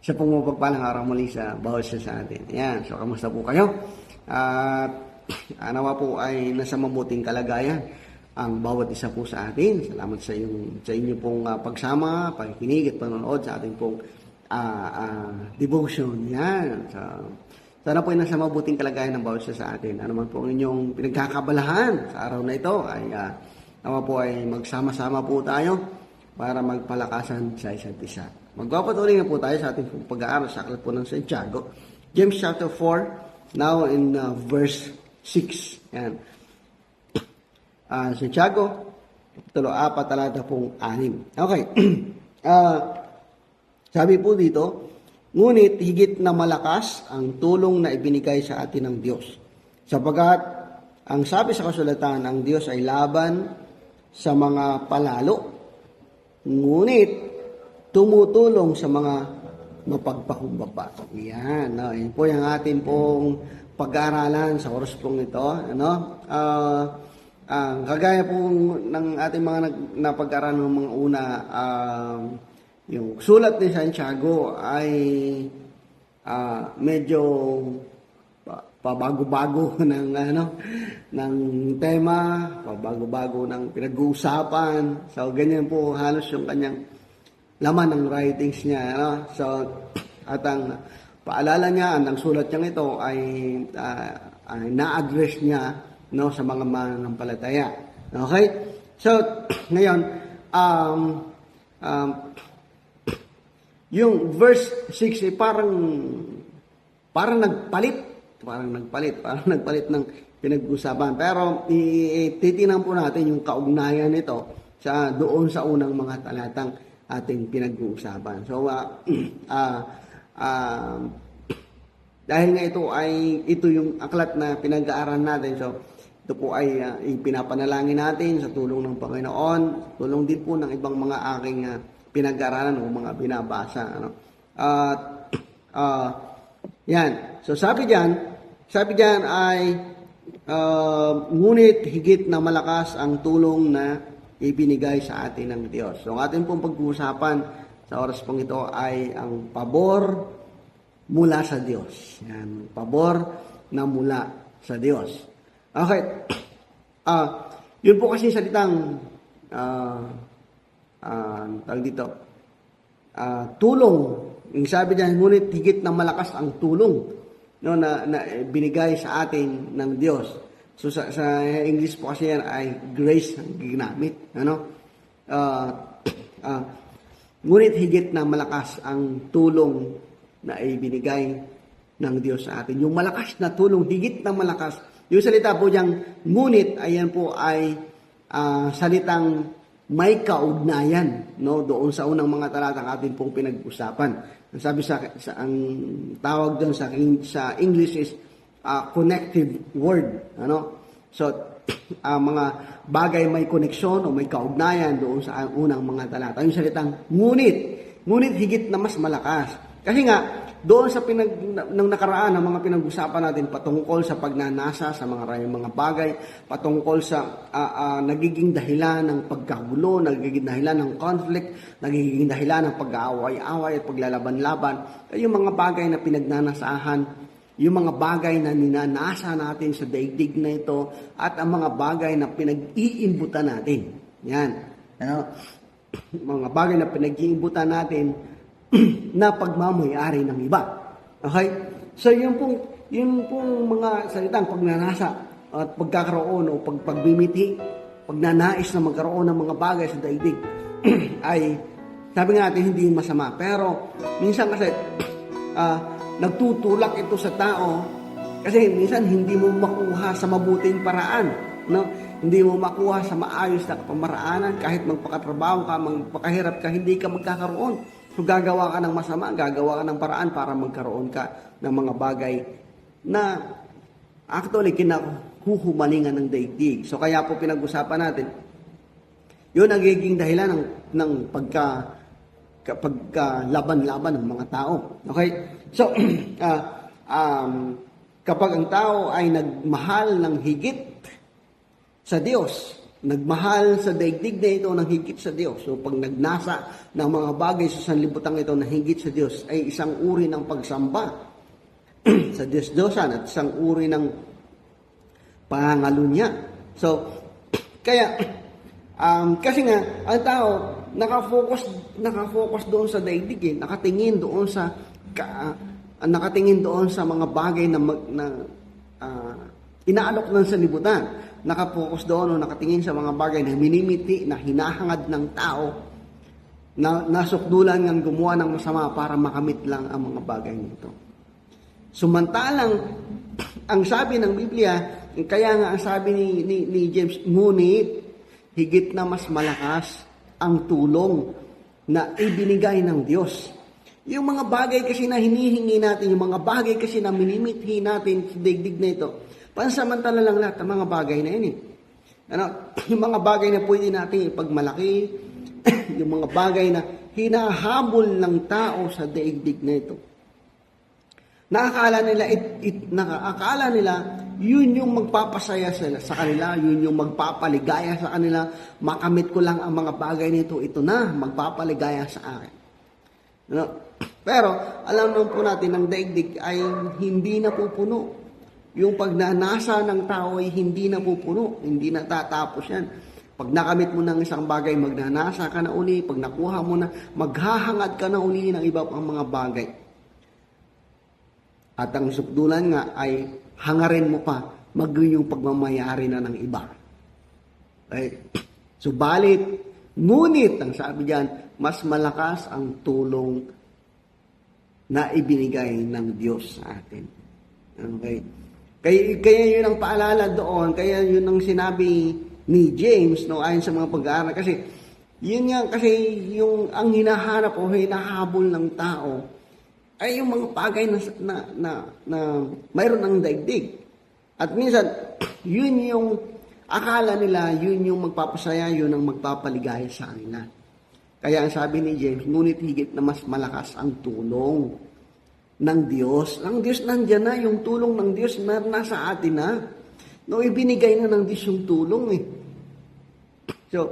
Sa pumapagpalang araw muli sa bawat isa sa atin. Ayan, so kamusta po kayo? At nawa po ay nasa mabuting kalagayan ang bawat isa po sa atin. Salamat sa inyo pong pagsama, pakikinig at panonood sa ating pong devotion. Yan. So, sana po ay nasa mabuting kalagayan ng bawat isa sa atin. Ano man po ang inyong pinagkakabalahan sa araw na ito ay nawa po ay magsama-sama po tayo para magpalakasan sa isa't isa. Magpapatuloy na po tayo sa ating pag-aaral sa aklat po ng Santiago. James chapter 4, now in verse 6. Yan. Santiago, kapitulo 4, talata pong 6. Okay. Sabi po dito, ngunit higit na malakas ang tulong na ibinigay sa atin ng Diyos. Sapagat, ang sabi sa kasulatan, ang Diyos ay laban sa mga palalo, ngunit tumutulong sa mga mapagpakumbaba. Yan, no? Yan po yung atin pong pag-aaralan sa oras pong ito. Ano? Kagaya po ng ating mga napag-aaralan ng mga una, yung sulat ni Santiago ay medyo pabago-bago ng tema, pabago-bago ng pinag-uusapan. So ganyan po halos yung kanyang laman ng writings niya, no? So, at ang paalala niya, ang sulat niya ito ay na-address niya, no, sa mga mananampalataya. Okay? So, ngayon, yung verse 6 ay parang nagpalit ng pinag-usapan. Pero, titinan po natin yung kaugnayan nito doon sa unang mga talatang ating pinag-uusapan. So, dahil nga ito yung aklat na pinag-aaral natin. So, ito po ay ipinapanalangin natin sa tulong ng Panginoon, tulong din po ng ibang mga aking pinag-aaralan o mga binabasa. Ano? Yan. So, sabi diyan ay, ngunit higit na malakas ang tulong na ibinigay sa atin ng Diyos. So, ang ating pong pag-uusapan sa oras pong ito ay ang pabor mula sa Diyos. Yan, pabor na mula sa Diyos. Okay. Yun po kasi salitang tawag dito, tulong. Yung sabi niya, ngunit higit na malakas ang tulong, no, na binigay sa atin ng Diyos. So sa English po kasi yan ay grace ang ginamit. Ano? Ngunit higit na malakas ang tulong na ibinigay ng Diyos sa atin. Yung malakas na tulong, higit na malakas. Yung salita po diyang ngunit, ayan po ay salitang may kaugnayan, no, doon sa unang mga talatang atin pong pinag-usapan. Ang sabi ang tawag doon sa English is connective word. Ano? So, mga bagay may koneksyon o may kaugnayan doon sa unang mga talata. Yung salitang ngunit higit na mas malakas. Kasi nga, doon sa ng nakaraan ng mga pinag-usapan natin patungkol sa pagnanasa sa mga bagay, patungkol sa nagiging dahilan ng pagkagulo, nagiging dahilan ng conflict, nagiging dahilan ng pag-aaway-away at paglalaban-laban, yung mga bagay na pinagnanasahan, yung mga bagay na ninanasa natin sa daigdig na ito, at ang mga bagay na pinag-iimbutan natin. Yan. Ano? Mga bagay na pinag-iimbutan natin na pagmamayari ng iba. Okay? So, yung pong mga salitang pagnanasa at pagkakaroon o pagbimiti, pagnanais na magkaroon ng mga bagay sa daigdig ay, sabi nga natin, hindi masama. Pero, minsan kasi, nagtutulak ito sa tao kasi minsan hindi mo makuha sa mabuting paraan, no? Hindi mo makuha sa maayos na kapamaraanan kahit magpakatrabaho ka, magpakahirap ka, hindi ka magkakaroon. So gagawa ka ng masama, gagawa ka ng paraan para magkaroon ka ng mga bagay na actually kinahuhumalingan ng daigdig. So kaya po pinag-usapan natin, yun ang nagiging dahilan ng pagkalaban-laban ng mga tao. Okay? So, kapag ang tao ay nagmahal ng higit sa Diyos, nagmahal sa daigdig na ito ng higit sa Diyos. So pag nagnasa ng mga bagay sa sanlibutan ito na higit sa Diyos ay isang uri ng pagsamba sa Diyos-Diyosan at isang uri ng pangangalunya. So, kaya, kasi nga, ang tao, nakafocus doon sa daigdig, nakatingin doon sa mga bagay na inaalok ng sanlibutan. Nakapokus doon o nakatingin sa mga bagay na minimiti, na hinahangad ng tao, na nasukdulan ng gumawa ng masama para makamit lang ang mga bagay nito. Sumantalang, ang sabi ng Biblia, kaya nga ang sabi ni James, ngunit higit na mas malakas ang tulong na ibinigay ng Diyos. Yung mga bagay kasi na hinihingi natin, yung mga bagay kasi na minimithi natin sa daigdig na ito, pansamantala lang lahat ang mga bagay na yun. Yung mga bagay na pwede natin ipagmalaki, yung mga bagay na hinahabol ng tao sa daigdig na ito. Nakakala nila, yun yung magpapasaya sa kanila, yun yung magpapaligaya sa kanila, makamit ko lang ang mga bagay nito, ito na, magpapaligaya sa akin. Pero, alam naman po natin, ang daigdig ay hindi napupuno. Yung pagnanasa ng tao ay hindi napupuno, hindi natatapos yan. Pag nakamit mo ng isang bagay, magnanasa ka na uli. Pag nakuha mo na, maghahangad ka na uli ng iba pang mga bagay. At ang sukdulan nga ay hangarin mo pa yung pagmamayari na ng iba. Okay? Subalit, ngunit, ang sabi diyan, mas malakas ang tulong na ibinigay ng Diyos sa atin. Okay? Kaya yun ang paalala doon, kaya yun ang sinabi ni James, no, ayon sa mga pag-aaral. Kasi, yun nga, kasi yung ang hinahanap o hinahabol ng tao, ay yung mga bagay na mayroon ng daigdig. At minsan, yun yung akala nila, yun yung magpapasaya, yun ang magpapaligaya sa kanila. Kaya ang sabi ni James, ngunit higit na mas malakas ang tulong ng Diyos. Ang Diyos nandiyan na, yung tulong ng Diyos nasa atin na. No, ibinigay na ng Diyos yung tulong eh. So,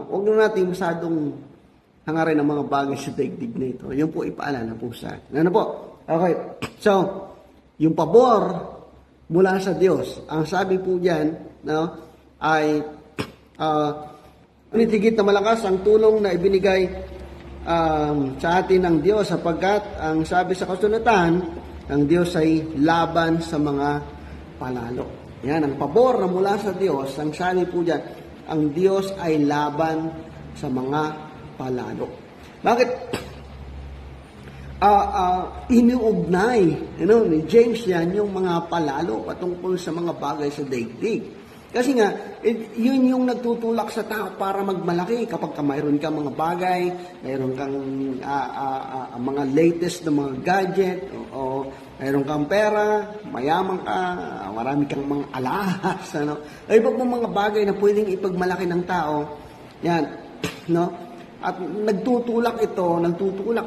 huwag na natin masadong hangarin ang mga bagay sa daigdig na ito. Yung po ipaalala po sa atin. Ano po? Okay. So, yung pabor mula sa Diyos. Ang sabi po diyan, no, ay higit na malakas ang tulong na ibinigay sa atin ng Diyos sapagkat ang sabi sa kasulatan, ang Diyos ay laban sa mga palalo. Yan, ang pabor na mula sa Diyos, ang sabi po diyan, ang Diyos ay laban sa mga palalo. Bakit? Iniugnay ni James yan yung mga palalo patungkol sa mga bagay sa daigdig. Kasi nga, yun yung nagtutulak sa tao para magmalaki. Kapag mayroon kang mga bagay, mayroon kang mga latest na mga gadget, o mayroon kang pera, mayaman ka, marami kang mga alahas, ay iba pong mga bagay na pwedeng ipagmalaki ng tao. Yan, no? At nagtutulak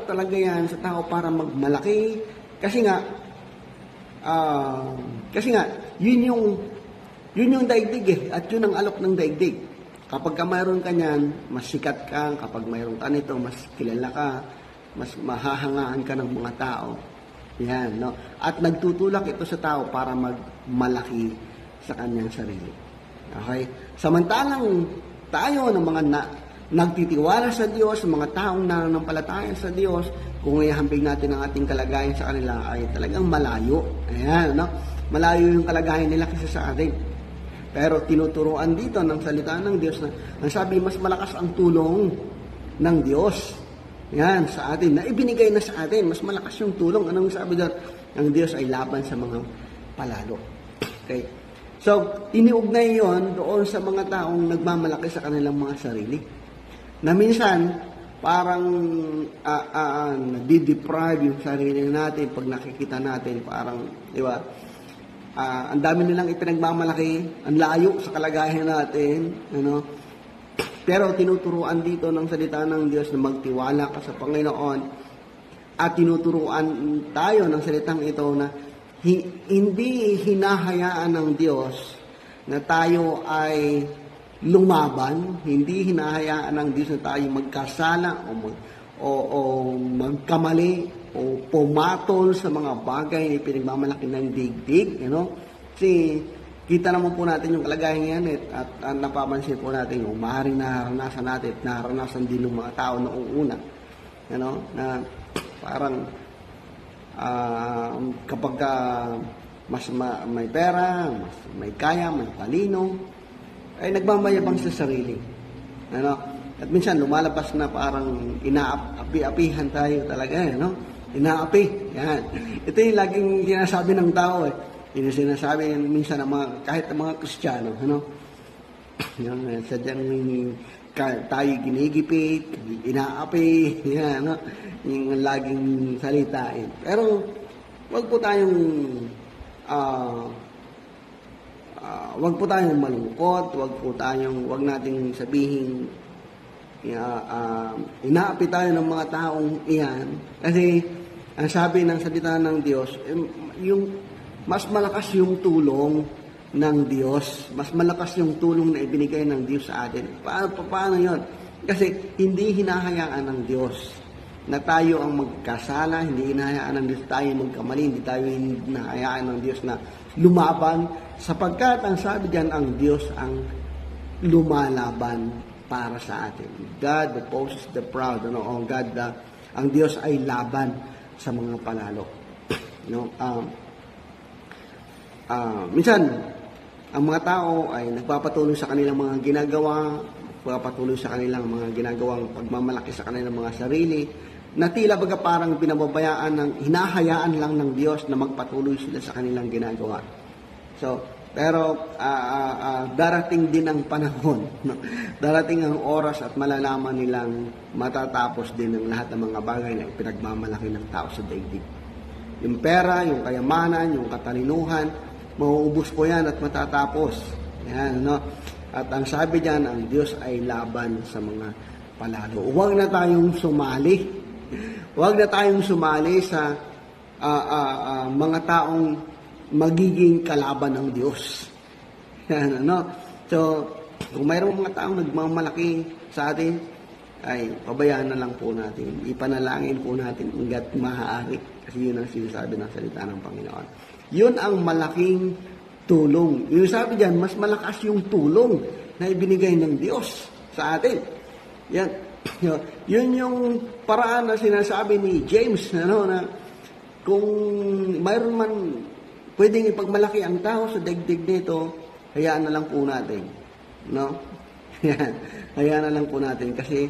talaga yan sa tao para magmalaki. Kasi nga, yun yung daigdig eh, at yun ang alok ng daigdig. Kapag ka mayroon ka niyan, mas sikat ka. Kapag mayroon ka nito, mas kilala ka, mas mahahangaan ka ng mga tao. Yan, no? At nagtutulak ito sa tao para magmalaki sa kanyang sarili. Okay? Samantalang tayo ng mga nagtitiwala sa Diyos, mga taong nananampalataya sa Diyos, kung ihambing natin ang ating kalagayan sa kanila, ay talagang malayo. Ayan, no? Malayo yung kalagayan nila kasi sa atin. Pero tinuturuan dito ng salita ng Diyos na ang sabi, mas malakas ang tulong ng Diyos. Yan, sa atin. Na ibinigay na sa atin. Mas malakas yung tulong. Anong sabi doon? Ang Diyos ay laban sa mga palalo. Okay? So, iniugnay yon doon sa mga taong nagmamalaki sa kanilang mga sarili. Na minsan, parang nadideprive yung sarili natin pag nakikita natin. Parang, di ba? Ang dami nilang ipinagmamalaki, ang layo sa kalagayan natin, Pero tinuturuan dito ng salita ng Diyos na magtiwala ka sa Panginoon at tinuturuan tayo ng salitang ito na hindi hinahayaan ng Diyos na tayo ay lumaban, hindi hinahayaan ng Diyos na tayo magkasala o magkamali o pumatol sa mga bagay na pinagmamalaki ng digdig, Kasi kita naman po natin yung kalagayan yan at napapansin po natin yung maaaring naranasan natin at naranasan din ng mga tao noong una, na parang kapag mas may pera, mas may kaya, may talino, ay nagmamayabang sa sarili. At minsan lumalabas na parang inaapi-apihan tayo talaga, Inaapi. Yan. Ito yung laging sinasabi ng tao, Yung sinasabi minsan ng kahit ng mga Kristiyano, sadyang tayo ginigipit, inaapi, yan, yung laging salitain. Pero wag po tayong malungkot, wag nating sabihin inaapi tayo ng mga taong iyan, kasi ang sabi ng salita ng Diyos, yung mas malakas yung tulong ng Diyos, mas malakas yung tulong na ibinigay ng Diyos sa atin. Paano yun? Kasi hindi hinahayaan ng Diyos na tayo ang magkasala, hindi hinahayaan ng Diyos tayo magkamali, hindi tayo hinahayaan ng Diyos na lumaban, sapagkat ang sabi diyan, ang Diyos ang lumalaban para sa atin. God opposes the proud, ang Diyos ay laban sa mga palalo. Minsan, ang mga tao ay nagpapatuloy sa kanilang mga ginagawa, nagpapatuloy sa kanilang mga ginagawang pagmamalaki sa kanilang mga sarili, na tila baga parang hinahayaan lang ng Diyos na magpatuloy sila sa kanilang ginagawa. Pero darating din ang panahon, darating ang oras at malalaman nilang matatapos din ang lahat ng mga bagay na pinagmamalaki ng tao sa daigdig. Yung pera, yung kayamanan, yung katalinuhan, mauubos po yan at matatapos. Yan, At ang sabi diyan, ang Diyos ay laban sa mga palalo. Huwag na tayong sumali. Huwag na tayong sumali sa mga taong magiging kalaban ng Diyos. Yan, So, kung mayroong mga taong nagmamalaki sa atin, ay pabayaan na lang po natin. Ipanalangin po natin hanggat maaari. Kasi yun ang sinasabi ng salita ng Panginoon. Yun ang malaking tulong. Yung sabi diyan, mas malakas yung tulong na ibinigay ng Diyos sa atin. Yan. Yun yung paraan na sinasabi ni James, na kung mayroon man pwedeng ipagmalaki ang tao sa daigdig nito, hayaan na lang po natin. Yan. Hayaan na lang po natin kasi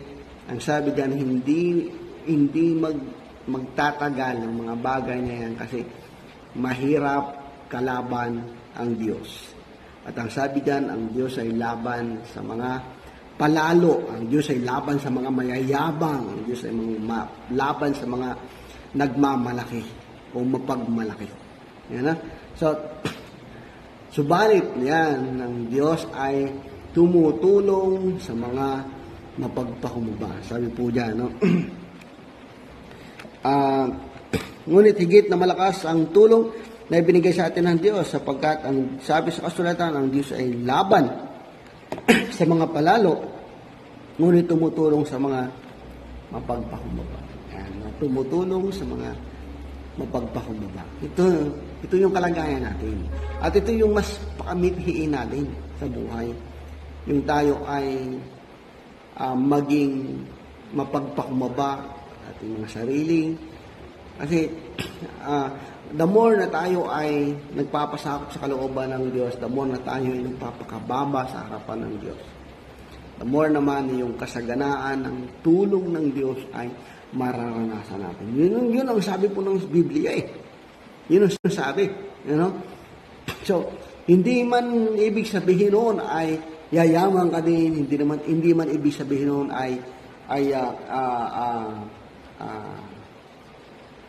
ang sabi diyan, hindi magtatagal ng mga bagay na yan kasi mahirap kalaban ang Diyos. At ang sabi diyan, ang Diyos ay laban sa mga palalo, ang Diyos ay laban sa mga mayayabang, ang Diyos ay laban sa mga nagmamalaki o mapagmalaki. Yan, subalit yan, ang Diyos ay tumutulong sa mga mapagpakumbaba. Sabi po diyan, ngunit higit na malakas ang tulong na ibinigay sa atin ng Diyos, sapagkat ang sabi sa kasulatan, ang Diyos ay laban sa mga palalo, ngunit tumutulong sa mga mapagpakumbaba. Tumutulong sa mga mapagpakumbaba. Ito yung kalagayan natin. At ito yung mas pakamithiin natin sa buhay. Yung tayo ay maging mapagpakumbaba ating mga sarili. Kasi the more na tayo ay nagpapasakop sa kalooban ng Diyos, the more na tayo ay nagpapakababa sa harapan ng Diyos. The more naman yung kasaganaan ng tulong ng Diyos ay mararanasan natin. Yun ang sabi po ng Biblia Yun ang sinasabi. So, hindi man ibig sabihin noon ay yayaman ka din, hindi man ibig sabihin noon ay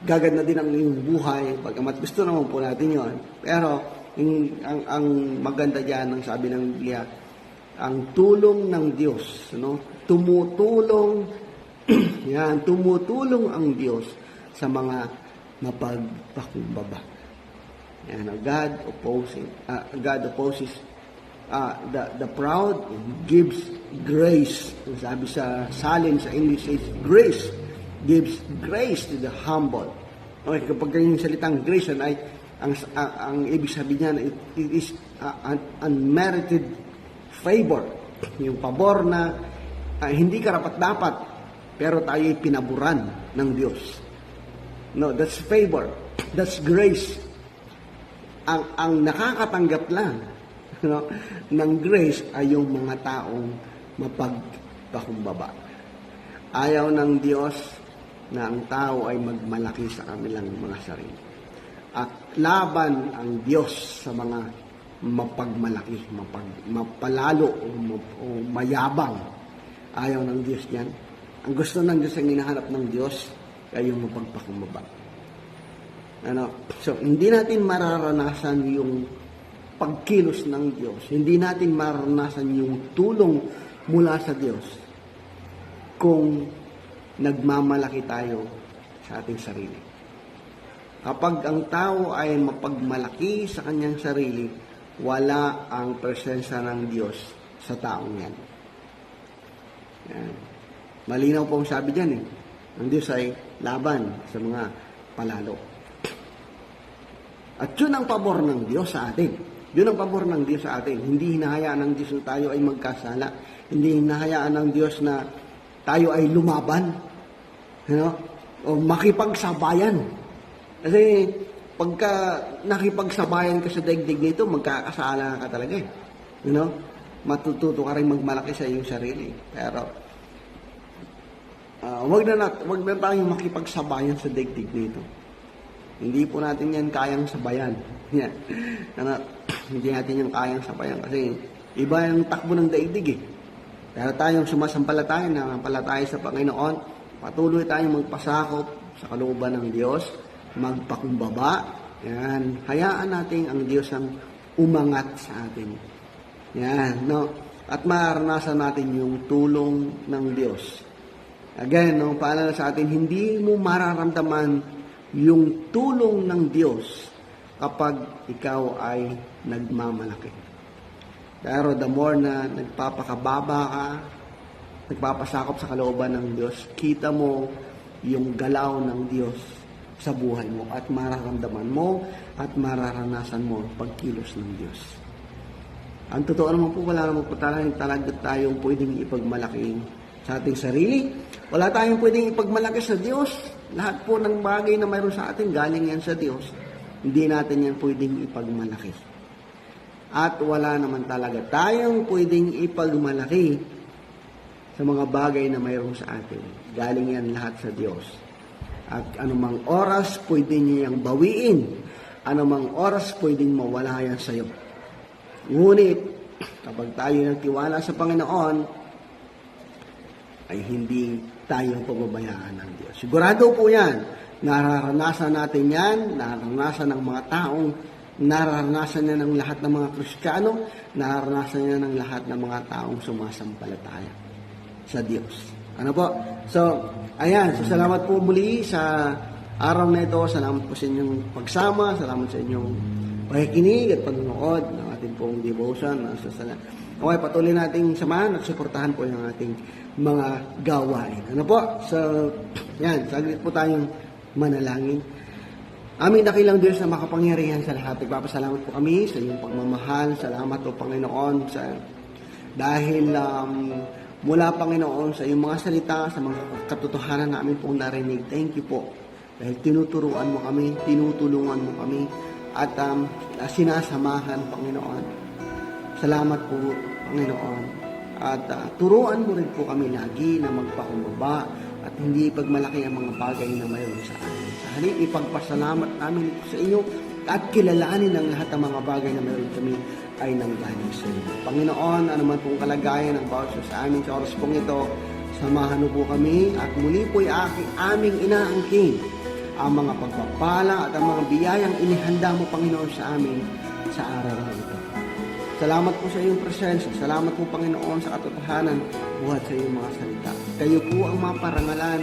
gaganda din ang iyong buhay, bagamat gusto naman po natin yon. Pero ang maganda diyan ng sabi ng Biblia, ang tulong ng Diyos, tumutulong tumutulong ang Diyos sa mga mapagpakumbaba. God opposes the proud gives grace. Sabi sa salin sa English is grace gives grace to the humble. Okay, kapag yung salitang grace ay ang ibig sabihin niyan, it is unmerited favor. Yung pabor na hindi karapat-dapat, pero tayo ay pinaburan ng Diyos. No, that's favor. That's grace. Ang nakakatanggap lang ng grace ay yung mga taong mapagpakumbaba. Ayaw ng Diyos na ang tao ay magmalaki sa kanilang mga sarili. At laban ang Diyos sa mga mapagmalaki, mapalalo o mayabang. Ayaw ng Diyos yan. Ang gusto ng Diyos, ang hinahanap ng Diyos ay yung mapagpakumbaba. So, hindi natin mararanasan yung pagkilos ng Diyos. Hindi natin mararanasan yung tulong mula sa Diyos kung nagmamalaki tayo sa ating sarili. Kapag ang tao ay mapagmalaki sa kanyang sarili, wala ang presensya ng Diyos sa taong yan. Yan. Malinaw po ang sabi dyan. Ang Diyos ay laban sa mga palalo. At yun ang pabor ng Diyos sa atin. Yun ang pabor ng Diyos sa atin. Hindi hinahayaan ng Diyos na tayo ay magkasala. Hindi hinahayaan ng Diyos na tayo ay lumaban. O makipagsabayan. Kasi pagka nakipagsabayan ka sa daigdig nito, magkakasala ka talaga eh. Matututo ka rin magmalaki sa iyong sarili. Pero wag na tayong makipagsabayan sa daigdig nito. Hindi po natin yan kayang sabayan. Yan. Hindi natin yan kayang sabayan kasi iba yung takbo ng daigdig eh. Pero tayong sumasampalataya, nangampalataya sa Panginoon, patuloy tayong magpasakop sa kalooban ng Diyos, magpakumbaba. Yan. Hayaan natin ang Diyos ang umangat sa atin. Yan. No? At maranasan natin yung tulong ng Diyos. Again, paalala sa atin, hindi mo mararamdaman yung tulong ng Diyos kapag ikaw ay nagmamalaki. Pero the more na nagpapakababa ka, nagpapasakop sa kalooban ng Diyos, kita mo yung galaw ng Diyos sa buhay mo at mararamdaman mo at mararanasan mo pagkilos ng Diyos. Ang totoo naman po, wala naman po talaga tayong pwedeng ipagmalaki sa ating sarili. Wala tayong pwedeng ipagmalaki sa Diyos. Lahat po ng bagay na mayroon sa atin, galing yan sa Diyos. Hindi natin yan pwedeng ipagmalaki. At wala naman talaga tayong pwedeng ipagmalaki sa mga bagay na mayroon sa atin. Galing yan lahat sa Diyos. At anumang oras, pwede niya yung bawiin. Anumang oras, pwedeng mawala yan sa iyo. Ngunit, kapag tayo nagtiwala sa Panginoon, ay hindi tayo pababayaan ng Diyos. Sigurado po yan. Nararanasan natin yan. Nararanasan ng mga taong, nararanasan niya ng lahat ng mga Kristiyano, nararanasan niya ng lahat ng mga taong sumasampalataya sa Diyos. Ano po? So, ayan. So, salamat po muli sa araw na ito. Salamat po sa inyong pagsama. Salamat sa inyong pakikinig at panonood ng ating pong devotion. Okay, patuloy nating samahan at suportahan po yung ating mga gawain. Ano po? So, yan. Saglit po tayong manalangin. Aming dakilang Diyos na makapangyarihan sa lahat. Nagpapasalamat po kami sa iyong pagmamahal. Salamat po, Panginoon, dahil mula, Panginoon, sa iyong mga salita, sa mga katotohanan na amin pong narinig. Thank you po. Dahil tinuturuan mo kami, tinutulungan mo kami, at sinasamahan, Panginoon. Salamat po, Panginoon. At turuan mo rin po kami lagi na magpakumbaba at hindi ipagmalaki ang mga bagay na mayroon sa amin. Sa halip, ipagpasalamat namin sa inyo at kilalanin ang lahat ng mga bagay na mayroon kami ay nanggaling sa inyo. Panginoon, anuman pong kalagayan ng bawat sa amin sa oras pong ito, samahan mo po kami at muli po'y aming inaangking ang mga pagpapala at ang mga biyayang inihanda mo, Panginoon, sa amin sa araw na ito. Salamat po sa iyong presensya. Salamat po, Panginoon, sa katotohanan buhat sa iyong mga salita. Kayo po ang maparangalan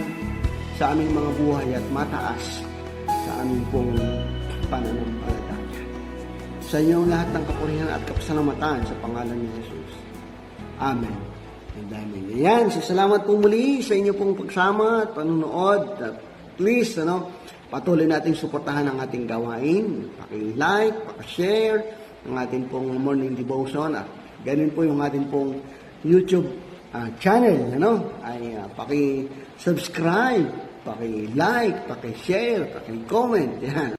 sa aming mga buhay at mataas sa aming pong pananampalataya. Sa inyo ang lahat ng kapurihan at kapasalamatan sa pangalan ni Jesus. Amen. And amen. Ayan, salamat po muli sa inyo pong pagsama at panunood. At please, patuloy nating suportahan ang ating gawain. Paki-like, paki-share ang ating pong morning devotion. At ganun po yung ating pong YouTube channel. Ay paki-subscribe, paki-like, paki-share, paki-comment. Yan.